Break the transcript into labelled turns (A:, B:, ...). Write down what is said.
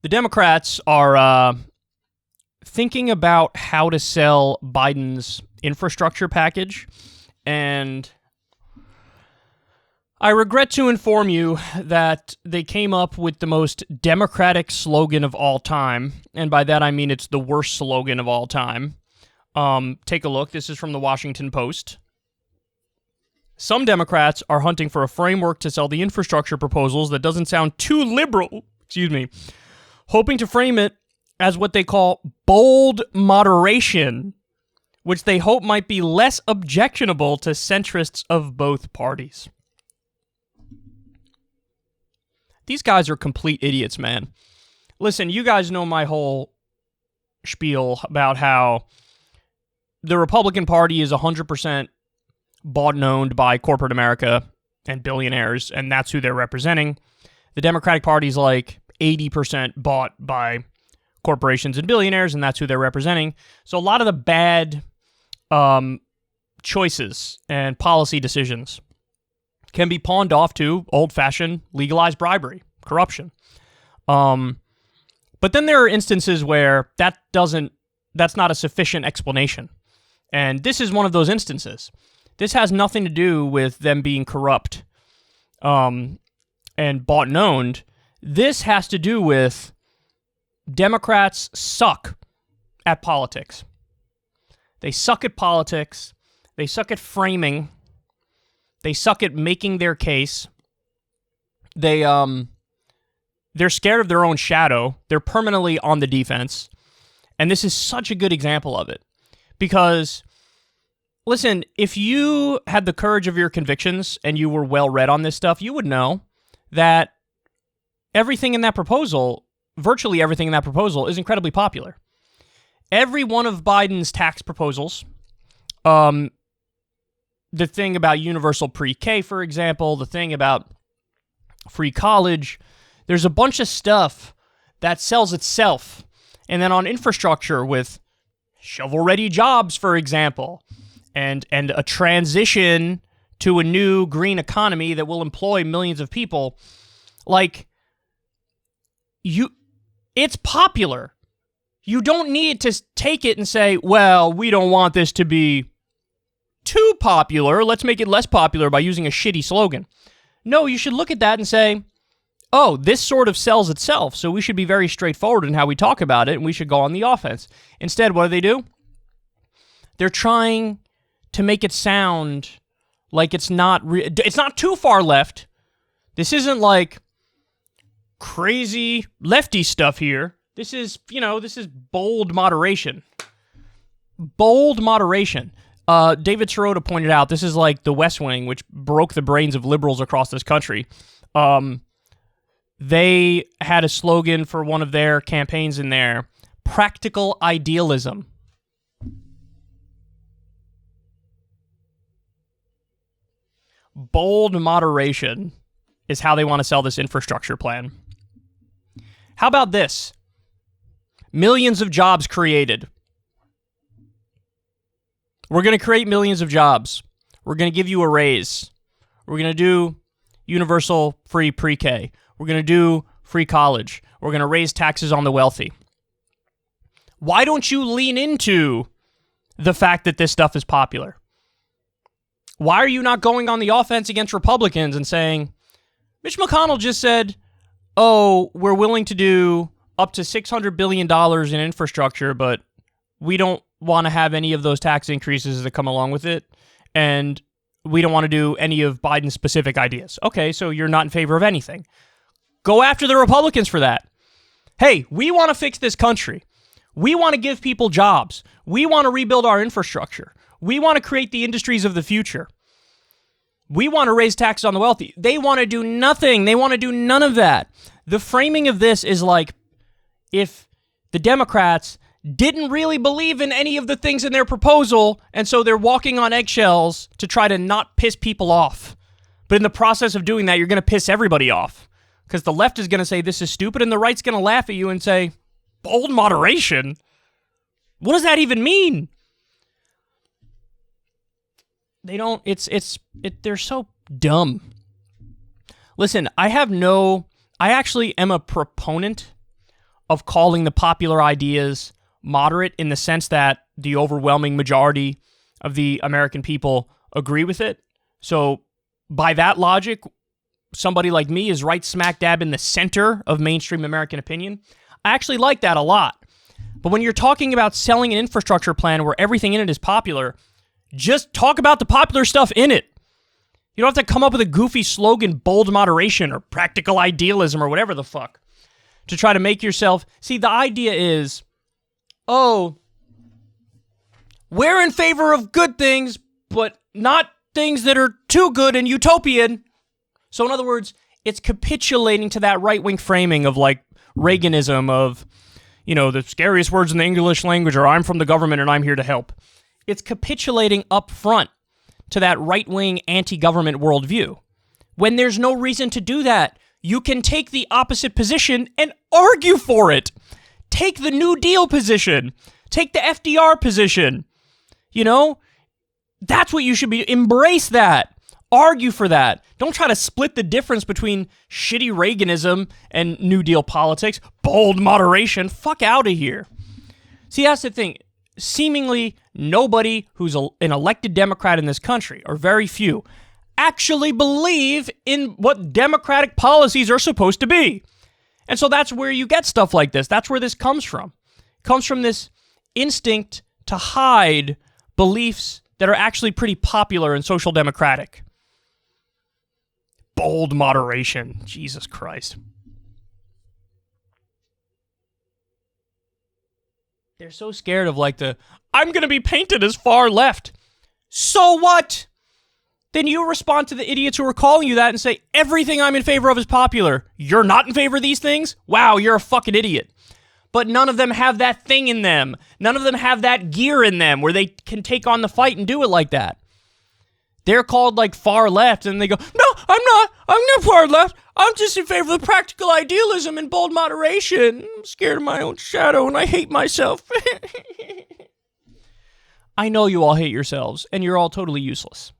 A: The Democrats are thinking about how to sell Biden's infrastructure package, and I regret to inform you that they came up with the most Democratic slogan of all time, and by that I mean it's the worst slogan of all time. Take a look. This is from the Washington Post. Some Democrats are hunting for a framework to sell the infrastructure proposals that doesn't sound too liberal, hoping to frame it as what they call bold moderation, which they hope might be less objectionable to centrists of both parties. These guys are complete idiots, man. Listen, you guys know my whole spiel about how the Republican Party is 100% bought and owned by corporate America and billionaires, and that's who they're representing. The Democratic Party is like 80% bought by corporations and billionaires, and that's who they're representing. So a lot of the bad choices and policy decisions can be pawned off to old-fashioned legalized bribery, corruption. But then there are instances where that's not a sufficient explanation. And this is one of those instances. This has nothing to do with them being corrupt and bought and owned. This has to do with Democrats suck at politics. They suck at politics. They suck at framing. They suck at making their case. They're scared of their own shadow. They're permanently on the defense. And this is such a good example of it. Because, listen, if you had the courage of your convictions and you were well read on this stuff, you would know that everything in that proposal, virtually everything in that proposal, is incredibly popular. Every one of Biden's tax proposals, the thing about universal pre-K, for example, the thing about free college, there's a bunch of stuff that sells itself. And then on infrastructure with shovel-ready jobs, for example, and a transition to a new green economy that will employ millions of people, it's popular. You don't need to take it and say, well, we don't want this to be too popular. Let's make it less popular by using a shitty slogan. No, you should look at that and say, oh, this sort of sells itself, so we should be very straightforward in how we talk about it, and we should go on the offense. Instead, what do? They're trying to make it sound like it's not too far left. This isn't like crazy lefty stuff here. This is bold moderation. Bold moderation. David Sirota pointed out this is like the West Wing, which broke the brains of liberals across this country. They had a slogan for one of their campaigns in there, practical idealism. Bold moderation is how they want to sell this infrastructure plan. How about this? Millions of jobs created. We're going to create millions of jobs. We're going to give you a raise. We're going to do universal free pre-K. We're going to do free college. We're going to raise taxes on the wealthy. Why don't you lean into the fact that this stuff is popular? Why are you not going on the offense against Republicans and saying, Mitch McConnell just said, oh, we're willing to do up to $600 billion in infrastructure, but we don't want to have any of those tax increases that come along with it, and we don't want to do any of Biden's specific ideas. Okay, so you're not in favor of anything. Go after the Republicans for that. Hey, we want to fix this country. We want to give people jobs. We want to rebuild our infrastructure. We want to create the industries of the future. We want to raise taxes on the wealthy. They want to do nothing. They want to do none of that. The framing of this is like if the Democrats didn't really believe in any of the things in their proposal, and so they're walking on eggshells to try to not piss people off. But in the process of doing that, you're going to piss everybody off. Because the left is going to say this is stupid, and the right's going to laugh at you and say, bold moderation? What does that even mean? They don't, they're so dumb. Listen, I actually am a proponent of calling the popular ideas moderate in the sense that the overwhelming majority of the American people agree with it. So by that logic, somebody like me is right smack dab in the center of mainstream American opinion. I actually like that a lot. But when you're talking about selling an infrastructure plan where everything in it is popular, just talk about the popular stuff in it. You don't have to come up with a goofy slogan, bold moderation or practical idealism or whatever the fuck, to try to make yourself... See, the idea is, oh, we're in favor of good things, but not things that are too good and utopian. So in other words, it's capitulating to that right-wing framing of like Reaganism of, you know, the scariest words in the English language are I'm from the government and I'm here to help. It's capitulating up front to that right-wing anti-government worldview. When there's no reason to do that, you can take the opposite position and argue for it. Take the New Deal position. Take the FDR position. You know, that's what you should be. Embrace that. Argue for that. Don't try to split the difference between shitty Reaganism and New Deal politics. Bold moderation. Fuck out of here. See, that's the thing. Seemingly nobody who's an elected Democrat in this country, or very few, actually believe in what democratic policies are supposed to be. And so that's where you get stuff like this. That's where this comes from. It comes from this instinct to hide beliefs that are actually pretty popular and social democratic. Bold moderation. Jesus Christ. They're so scared of like I'm going to be painted as far left. So what? Then you respond to the idiots who are calling you that and say, everything I'm in favor of is popular. You're not in favor of these things? Wow, you're a fucking idiot. But none of them have that thing in them. None of them have that gear in them where they can take on the fight and do it like that. They're called like far left and they go, no, I'm not far left. I'm just in favor of practical idealism and bold moderation. I'm scared of my own shadow and I hate myself. I know you all hate yourselves and you're all totally useless.